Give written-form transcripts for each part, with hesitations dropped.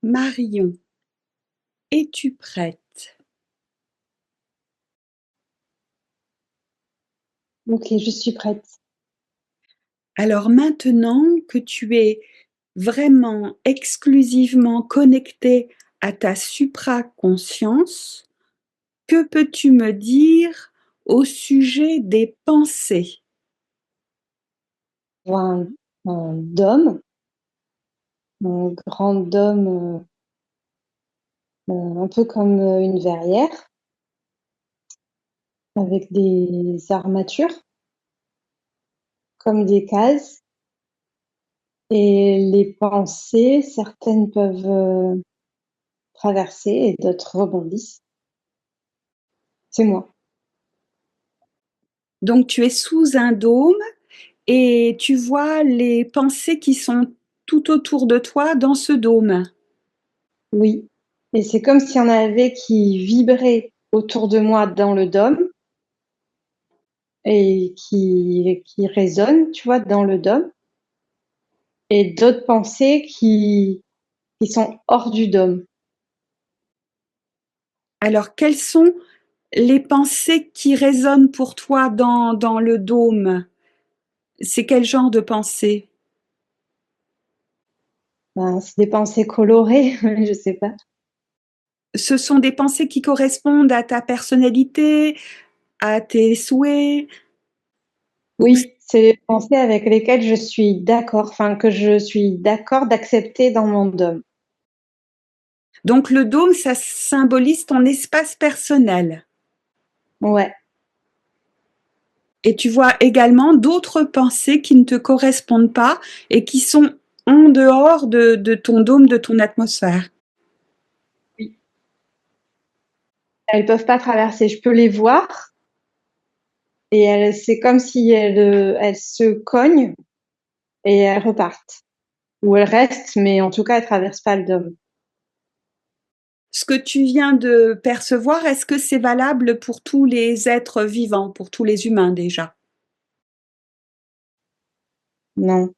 Marion, es-tu prête? Ok, je suis prête. Alors maintenant que tu es vraiment exclusivement connectée à ta supraconscience, que peux-tu me dire au sujet des pensées? Je vois un dôme, un grand dôme, un peu comme une verrière, avec des armatures, comme des cases. Et les pensées, certaines peuvent traverser et d'autres rebondissent. C'est moi. Donc tu es sous un dôme et tu vois les pensées qui sont tout autour de toi dans ce dôme. Oui. Et c'est comme s'il y en avait qui vibraient autour de moi dans le dôme et qui résonnent, tu vois, dans le dôme. Et d'autres pensées qui sont hors du dôme. Alors quelles sont les pensées qui résonnent pour toi dans le dôme? C'est quel genre de pensée? Ben, c'est des pensées colorées, je sais pas. Ce sont des pensées qui correspondent à ta personnalité, à tes souhaits? Ou Oui, c'est des pensées avec lesquelles je suis d'accord, enfin que je suis d'accord d'accepter dans mon dôme. donc le dôme, ça symbolise ton espace personnel. Ouais. Et tu vois également d'autres pensées qui ne te correspondent pas et qui sont en dehors de ton dôme, de ton atmosphère. Oui. Elles peuvent pas traverser. Je peux les voir et c'est comme si elles se cognent et elles repartent. Ou elles restent, mais en tout cas, elles traversent pas le dôme. Ce que tu viens de percevoir, est-ce que c'est valable pour tous les êtres vivants, pour tous les humains déjà? Non.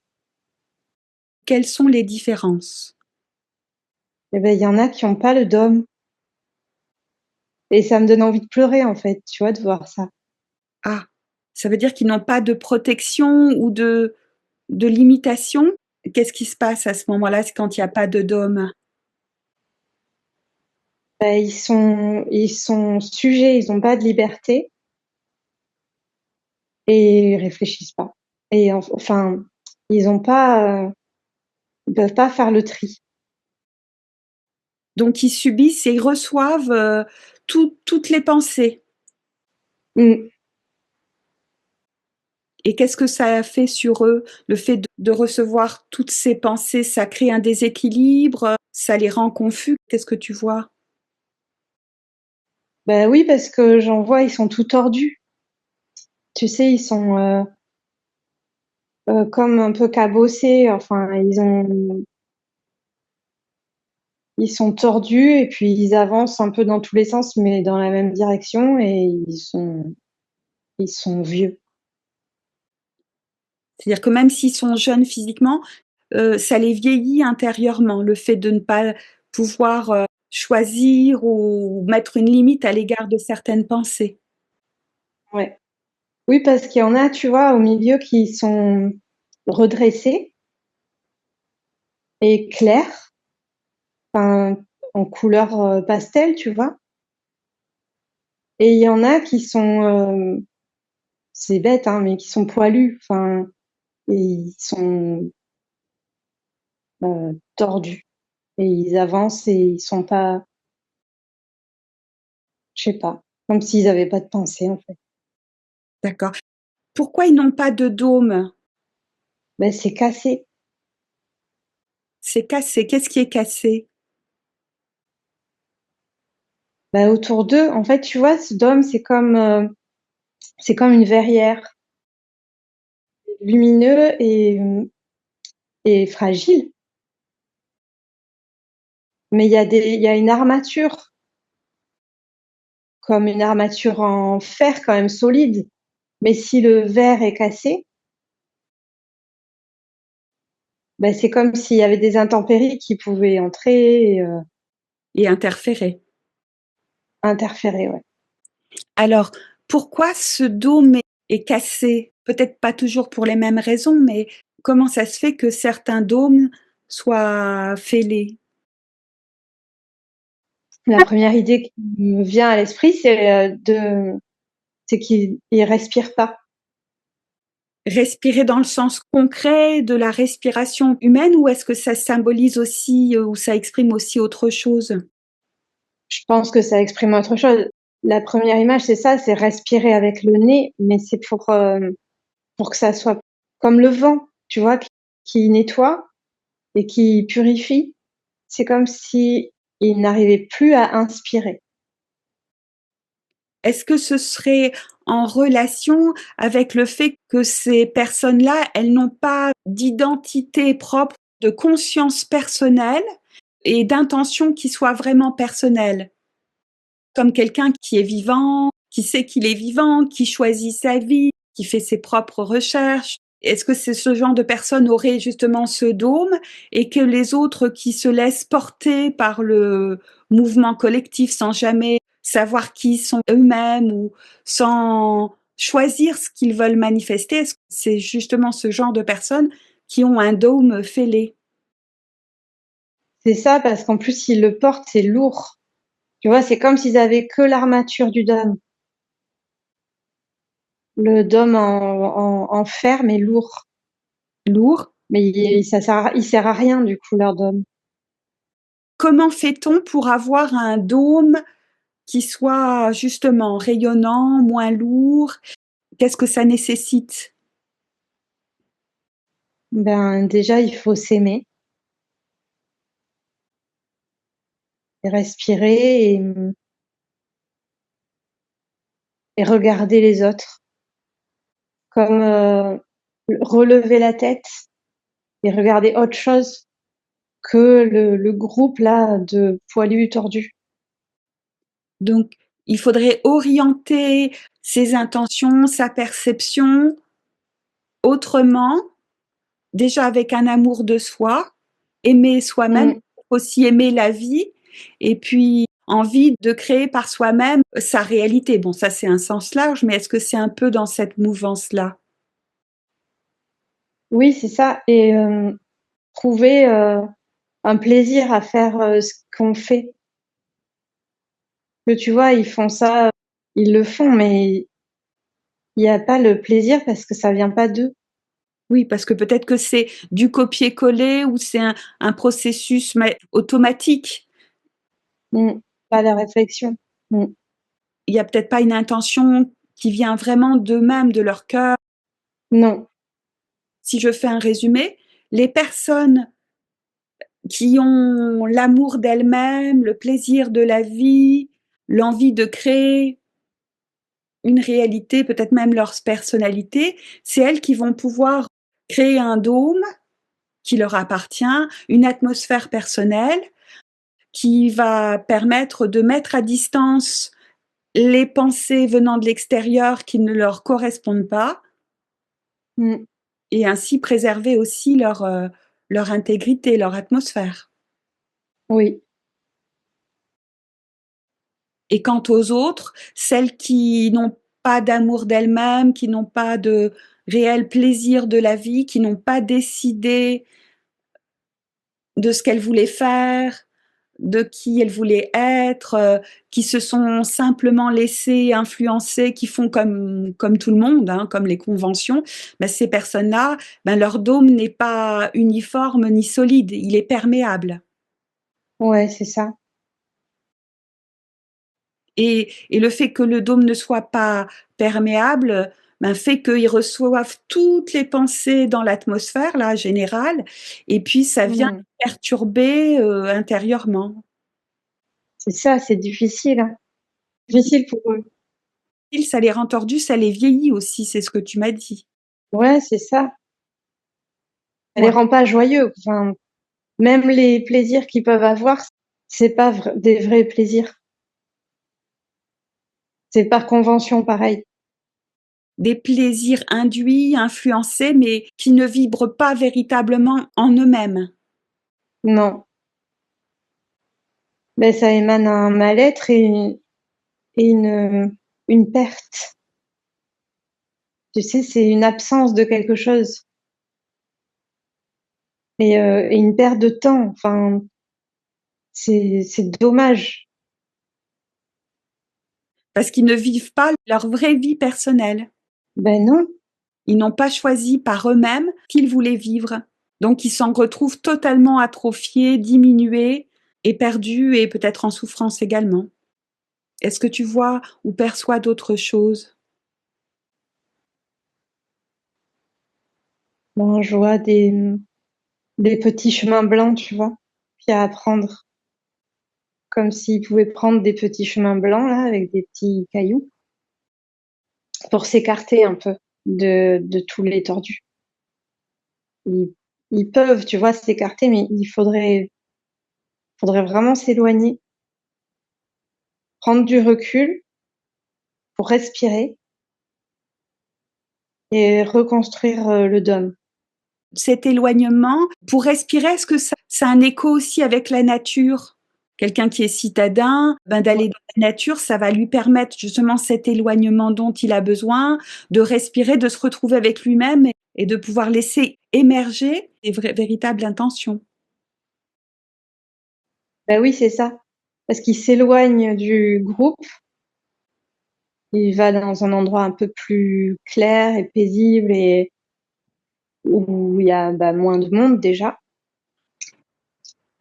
Quelles sont les différences? Eh ben, il y en a qui ont pas le dôme. Et ça me donne envie de pleurer, en fait, tu vois, de voir ça. Ah, ça veut dire qu'ils n'ont pas de protection ou de limitation? Qu'est-ce qui se passe à ce moment-là, c'est quand il n'y a pas de dôme? Ben, ils sont sujets, ils ont pas de liberté et ils réfléchissent pas. Et enfin, ils ont pas, ils peuvent pas faire le tri. Donc ils subissent et ils reçoivent toutes les pensées. Mm. Et qu'est-ce que ça a fait sur eux, le fait de recevoir toutes ces pensées? Ça crée un déséquilibre, ça les rend confus. Qu'est-ce que tu vois? Ben oui, parce que j'en vois, ils sont tout tordus. Tu sais, ils sont comme un peu cabossés. Enfin, ils sont tordus et puis ils avancent un peu dans tous les sens, mais dans la même direction et ils sont vieux. C'est-à-dire que même s'ils sont jeunes physiquement, ça les vieillit intérieurement, le fait de ne pas pouvoir choisir ou mettre une limite à l'égard de certaines pensées. Ouais. Oui, parce qu'il y en a, tu vois, au milieu qui sont redressés et clairs, enfin, en couleur pastel, tu vois. Et il y en a qui sont, c'est bête, hein, mais qui sont poilus, enfin, et ils sont tordus. Et ils avancent et ils sont pas, je sais pas, comme s'ils avaient pas de pensée, en fait. D'accord. Pourquoi ils n'ont pas de dôme? Ben, c'est cassé. C'est cassé. Qu'est-ce qui est cassé? Ben, autour d'eux, en fait, tu vois, ce dôme, c'est comme une verrière, lumineux et fragile. Mais il y a une armature, comme une armature en fer quand même solide. Mais si le verre est cassé, Bah, c'est comme s'il y avait des intempéries qui pouvaient entrer et et interférer. interférer, ouais. Alors, pourquoi ce dôme est cassé? Peut-être pas toujours pour les mêmes raisons, mais comment ça se fait que certains dômes soient fêlés? La première idée qui me vient à l'esprit, c'est qu'ils respirent pas. Respirer dans le sens concret de la respiration humaine ou est-ce que ça symbolise aussi, ou ça exprime aussi autre chose? Je pense que ça exprime autre chose. La première image, c'est ça, c'est respirer avec le nez, mais c'est pour que ça soit comme le vent, tu vois, qui nettoie et qui purifie. C'est comme si ils n'arrivaient plus à inspirer. Est-ce que ce serait en relation avec le fait que ces personnes-là, elles n'ont pas d'identité propre, de conscience personnelle et d'intention qui soit vraiment personnelle? Comme quelqu'un qui est vivant, qui sait qu'il est vivant, qui choisit sa vie, qui fait ses propres recherches. Est-ce que c'est ce genre de personne aurait justement ce dôme et que les autres qui se laissent porter par le mouvement collectif sans jamais savoir qui ils sont eux-mêmes ou sans choisir ce qu'ils veulent manifester, est-ce que c'est justement ce genre de personnes qui ont un dôme fêlé? C'est ça, parce qu'en plus, ils le portent, c'est lourd. Tu vois, c'est comme s'ils avaient que l'armature du dôme. Le dôme en fer, mais lourd. Lourd? Mais il sert à rien, du coup, leur dôme. Comment fait-on pour avoir un dôme qui soit justement rayonnant, moins lourd? Qu'est-ce que ça nécessite? Ben, déjà, il faut s'aimer et respirer et regarder les autres. Comme relever la tête et regarder autre chose que le groupe là de poilus tordus. Donc, il faudrait orienter ses intentions, sa perception autrement, déjà avec un amour de soi, aimer soi-même, Mmh. aussi aimer la vie et puis envie de créer par soi-même sa réalité. Bon, ça c'est un sens large, mais est-ce que c'est un peu dans cette mouvance-là? Oui, c'est ça et trouver, un plaisir à faire, ce qu'on fait. Que tu vois, ils font ça, ils le font, mais il y a pas le plaisir parce que ça vient pas d'eux. Oui, parce que peut-être que c'est du copier-coller ou c'est un processus automatique. Mmh. Pas la réflexion. Mmh. Il y a peut-être pas une intention qui vient vraiment d'eux-mêmes, de leur cœur. Non. Si je fais un résumé, les personnes qui ont l'amour d'elles-mêmes, le plaisir de la vie, l'envie de créer une réalité, peut-être même leur personnalité, c'est elles qui vont pouvoir créer un dôme qui leur appartient, une atmosphère personnelle qui va permettre de mettre à distance les pensées venant de l'extérieur qui ne leur correspondent pas Mmh. et ainsi préserver aussi leur intégrité, leur atmosphère. Oui. Et quant aux autres, celles qui n'ont pas d'amour d'elles-mêmes, qui n'ont pas de réel plaisir de la vie, qui n'ont pas décidé de ce qu'elles voulaient faire, de qui elles voulaient être, qui se sont simplement laissées influencer, qui font comme tout le monde, hein, comme les conventions, bah, ces personnes-là, ben, leur dôme n'est pas uniforme ni solide, il est perméable. Ouais, c'est ça. Et le fait que le dôme ne soit pas perméable, ben, fait qu'ils reçoivent toutes les pensées dans l'atmosphère, là, générale, et puis ça vient Mmh. perturber intérieurement. C'est ça, c'est difficile, hein. Difficile pour eux. Ça les rend tordus, ça les vieillit aussi, c'est ce que tu m'as dit. Ouais, c'est ça. Ça les Ouais. rend pas joyeux. Enfin, même les plaisirs qu'ils peuvent avoir, c'est pas des vrais plaisirs. C'est par convention, pareil. des plaisirs induits, influencés, mais qui ne vibrent pas véritablement en eux-mêmes. Non. Ben, ça émane un mal-être et une perte. Tu sais, c'est une absence de quelque chose et une perte de temps. Enfin, c'est dommage. Parce qu'ils ne vivent pas leur vraie vie personnelle. Ben non. Ils n'ont pas choisi par eux-mêmes qu'ils voulaient vivre. Donc ils s'en retrouvent totalement atrophiés, diminués et perdus et peut-être en souffrance également. Est-ce que tu vois ou perçois d'autres choses? Ben, je vois des petits chemins blancs, tu vois, puis à apprendre. Comme s'ils pouvaient prendre des petits chemins blancs, là, avec des petits cailloux, pour s'écarter un peu de tous les tordus. Ils, ils peuvent, tu vois, s'écarter, mais faudrait vraiment s'éloigner, prendre du recul pour respirer et reconstruire le dôme. Cet éloignement, pour respirer, est-ce que ça a un écho aussi avec la nature? Quelqu'un qui est citadin, ben d'aller dans la nature, ça va lui permettre justement cet éloignement dont il a besoin, de respirer, de se retrouver avec lui-même et de pouvoir laisser émerger les véritables intentions. Ben oui, c'est ça. Parce qu'il s'éloigne du groupe, il va dans un endroit un peu plus clair et paisible et où il y a moins de monde déjà.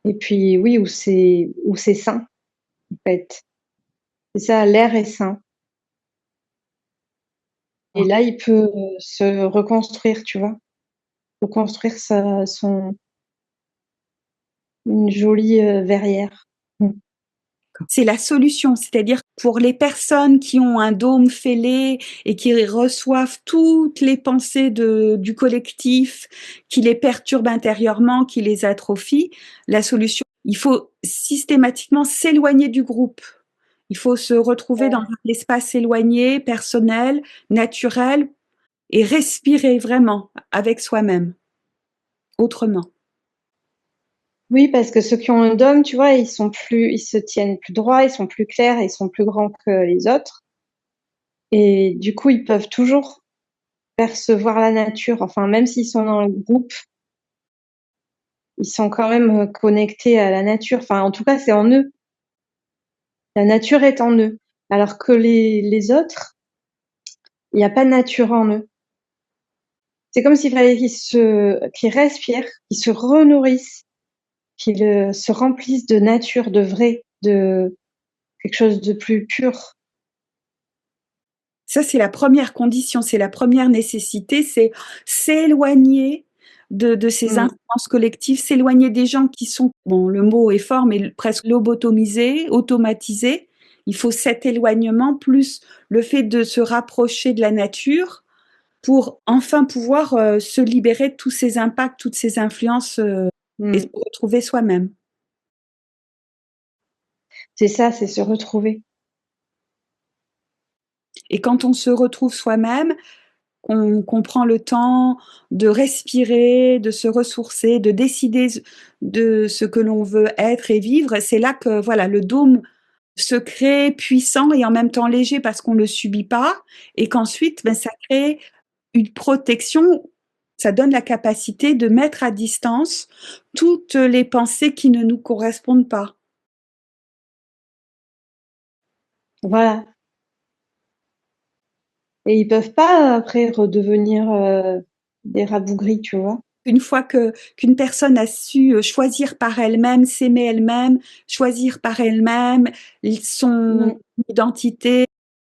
Et puis oui, où c'est sain, en fait. C'est ça, l'air est sain. Et là, il peut se reconstruire, tu vois, reconstruire une jolie verrière. Mm. C'est la solution, c'est-à-dire pour les personnes qui ont un dôme fêlé et qui reçoivent toutes les pensées du collectif, qui les perturbent intérieurement, qui les atrophient, la solution, il faut systématiquement s'éloigner du groupe. Il faut se retrouver dans un espace éloigné, personnel, naturel, et respirer vraiment avec soi-même, autrement. Oui, parce que ceux qui ont un dôme, tu vois, ils se tiennent plus droit, ils sont plus clairs, ils sont plus grands que les autres. Et du coup, ils peuvent toujours percevoir la nature. Enfin, même s'ils sont dans le groupe, ils sont quand même connectés à la nature. Enfin, en tout cas, c'est en eux. La nature est en eux. Alors que les autres, il n'y a pas de nature en eux. C'est comme s'il fallait qu'ils respirent, qu'ils se renourrissent, qu'ils se remplissent de nature, de vrai, de quelque chose de plus pur. Ça, c'est la première condition, c'est la première nécessité, c'est s'éloigner de ces Mm. influences collectives, s'éloigner des gens qui sont, bon, le mot est fort, mais presque lobotomisés, automatisés. Il faut cet éloignement plus le fait de se rapprocher de la nature pour enfin pouvoir se libérer de tous ces impacts, toutes ces influences et se Mm. retrouver soi-même. C'est ça, c'est se retrouver. Et quand on se retrouve soi-même, qu'on prend le temps de respirer, de se ressourcer, de décider de ce que l'on veut être et vivre, c'est là que voilà, le dôme se crée puissant et en même temps léger parce qu'on ne le subit pas et qu'ensuite, ben, ça crée une protection, ça donne la capacité de mettre à distance toutes les pensées qui ne nous correspondent pas. Voilà. Et ils peuvent pas après redevenir des rabougris, tu vois. Une fois qu'une personne a su choisir par elle-même, s'aimer elle-même, choisir par elle-même son Mm. identité,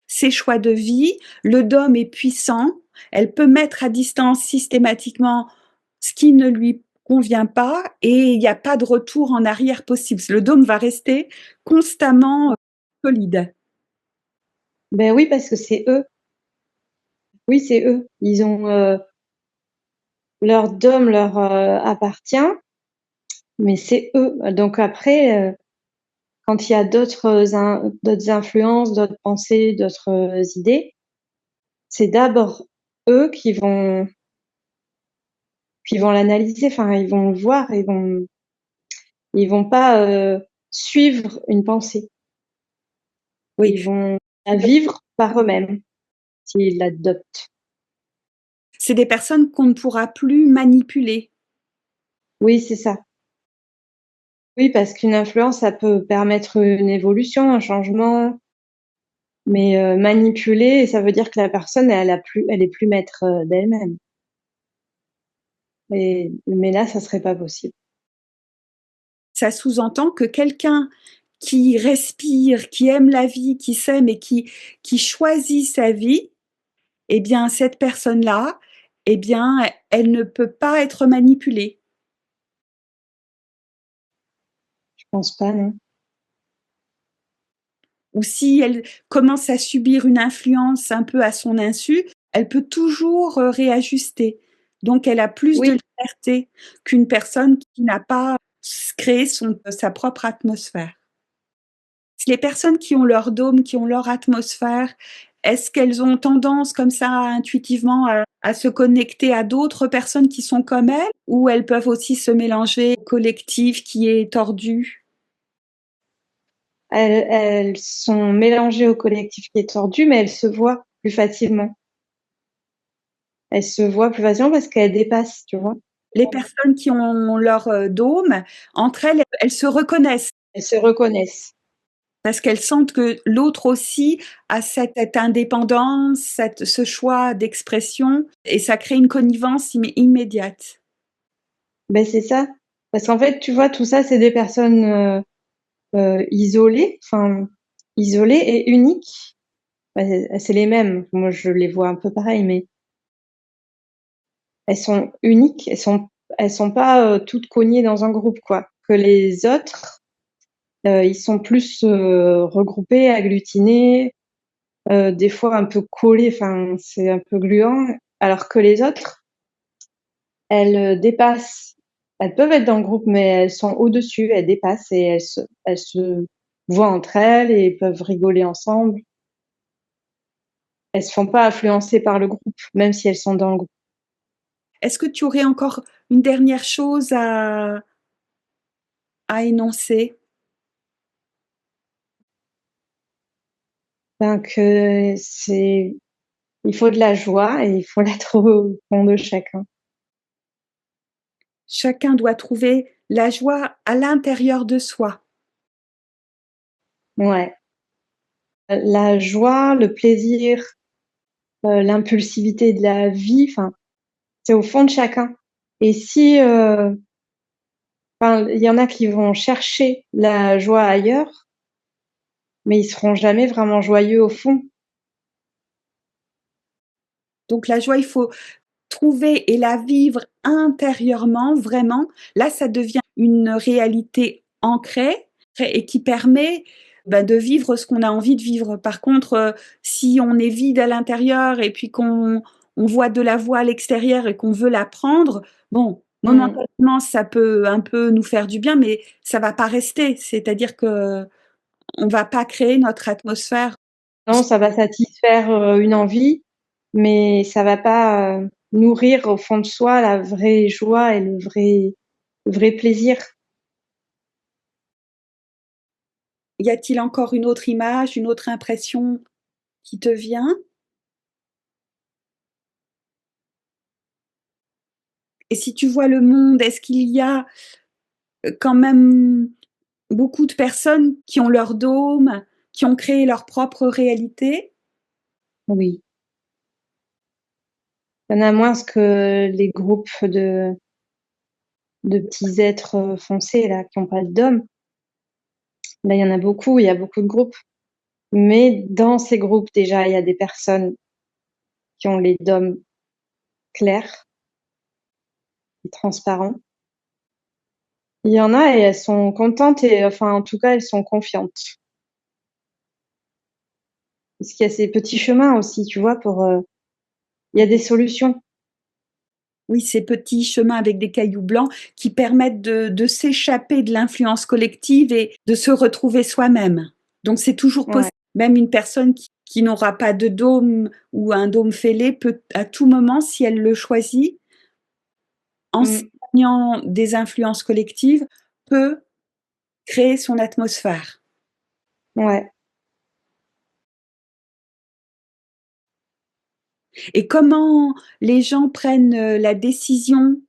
ses choix de vie, le dôme est puissant, elle peut mettre à distance systématiquement ce qui ne lui convient pas et il n'y a pas de retour en arrière possible. Le dôme va rester constamment solide. Ben oui, parce que c'est eux. Oui, c'est eux. Ils ont leur dôme leur appartient, mais c'est eux. Donc après, quand il y a d'autres influences, d'autres pensées, d'autres idées, c'est d'abord eux qui vont l'analyser, enfin, ils vont le voir, ils vont pas suivre une pensée. Oui, Ils vont la vivre par eux-mêmes s'ils l'adoptent. c'est des personnes qu'on ne pourra plus manipuler. Oui, c'est ça. Oui, parce qu'une influence, ça peut permettre une évolution, un changement, mais manipuler, ça veut dire que la personne, elle est plus maître d'elle-même. Mais là, ça serait pas possible. Ça sous-entend que quelqu'un qui respire, qui aime la vie, qui s'aime et qui choisit sa vie, eh bien, cette personne-là, eh bien, elle ne peut pas être manipulée. Je pense pas, non. Ou si elle commence à subir une influence un peu à son insu, elle peut toujours réajuster. Donc, elle a plus de Oui, liberté qu'une personne qui n'a pas créé sa propre atmosphère. Les personnes qui ont leur dôme, qui ont leur atmosphère, est-ce qu'elles ont tendance comme ça intuitivement à se connecter à d'autres personnes qui sont comme elles, ou elles peuvent aussi se mélanger au collectif qui est tordu? elles sont mélangées au collectif qui est tordu, mais elles se voient plus facilement. Elles se voient plus facilement parce qu'elles dépassent, tu vois. Les personnes qui ont leur dôme, entre elles, elles se reconnaissent Elles se reconnaissent. parce qu'elles sentent que l'autre aussi a cette indépendance, ce choix d'expression, et ça crée une connivence immédiate. Ben c'est ça. Parce qu'en fait, tu vois, tout ça, c'est des personnes isolées, enfin isolées et uniques. C'est les mêmes. Moi, je les vois un peu pareil, mais elles sont uniques. Elles sont pas toutes cognées dans un groupe, quoi. Que les autres, ils sont plus regroupés, agglutinés, des fois un peu collés. Enfin, c'est un peu gluant. Alors que les autres, elles dépassent. Elles peuvent être dans le groupe, mais elles sont au-dessus. Elles dépassent et elles se voient entre elles et peuvent rigoler ensemble. Elles se font pas influencer par le groupe, même si elles sont dans le groupe. Est-ce que tu aurais encore une dernière chose à énoncer? Donc, il faut de la joie et il faut la trouver au fond de chacun. Chacun doit trouver la joie à l'intérieur de soi. Ouais. La joie, le plaisir, l'impulsivité de la vie, enfin, c'est au fond de chacun. Et si, enfin, il y en a qui vont chercher la joie ailleurs, mais ils seront jamais vraiment joyeux au fond. Donc la joie, il faut trouver et la vivre intérieurement, vraiment. Là, ça devient une réalité ancrée et qui permet de vivre ce qu'on a envie de vivre. Par contre, si on est vide à l'intérieur et puis qu'on voit de la voix à l'extérieur et qu'on veut la prendre, bon, Mmh. momentanément, ça peut un peu nous faire du bien, mais ça va pas rester. C'est-à-dire que on va pas créer notre atmosphère. Non, ça va satisfaire une envie, mais ça va pas nourrir au fond de soi la vraie joie et le vrai plaisir. Y a-t-il encore une autre image, une autre impression qui te vient? Et si tu vois le monde, est-ce qu'il y a quand même beaucoup de personnes qui ont leur dôme, qui ont créé leur propre réalité? Oui. Il y en a moins que les groupes de petits êtres foncés là, qui n'ont pas de dôme. Là, il y en a beaucoup, il y a beaucoup de groupes. Mais dans ces groupes, déjà, il y a des personnes qui ont les dômes clairs et transparents. Il y en a et elles sont contentes et enfin, en tout cas, elles sont confiantes. Parce qu'il y a ces petits chemins aussi, tu vois, il y a des solutions. Oui, ces petits chemins avec des cailloux blancs qui permettent de s'échapper de l'influence collective et de se retrouver soi-même. Donc c'est toujours Ouais. possible. Même une personne qui n'aura pas de dôme ou un dôme fêlé peut à tout moment, si elle le choisit, en s'éloignant des influences collectives, peut créer son atmosphère. Ouais. Et comment les gens prennent la décision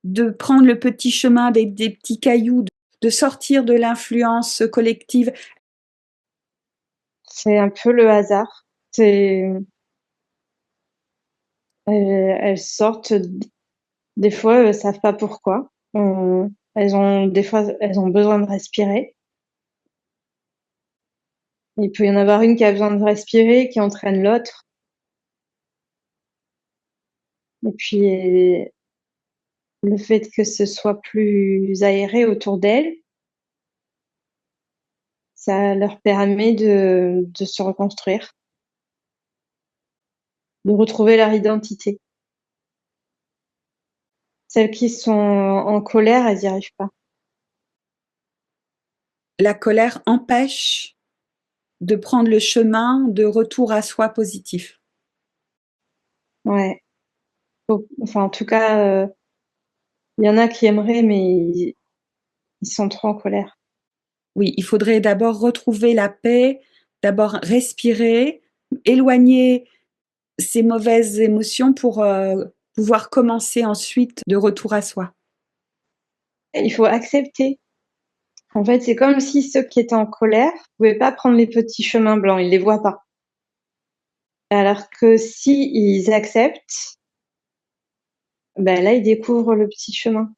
de prendre le petit chemin avec des petits cailloux, de sortir de l'influence collective? C'est un peu le hasard. Elles sortent, des fois, elles savent pas pourquoi. Des fois, elles ont besoin de respirer. Il peut y en avoir une qui a besoin de respirer, qui entraîne l'autre. Et puis, le fait que ce soit plus aéré autour d'elles, ça leur permet de se reconstruire, de retrouver leur identité. Celles qui sont en colère, elles n'y arrivent pas. La colère empêche de prendre le chemin de retour à soi positif. Ouais. Enfin, en tout cas, il y en a qui aimeraient, mais ils sont trop en colère. Oui, il faudrait d'abord retrouver la paix, d'abord respirer, éloigner ces mauvaises émotions pour pouvoir commencer ensuite de retour à soi. Il faut accepter. En fait, c'est comme si ceux qui étaient en colère ne pouvaient pas prendre les petits chemins blancs, ils les voient pas. Alors que si ils acceptent, ben là, ils découvrent le petit chemin.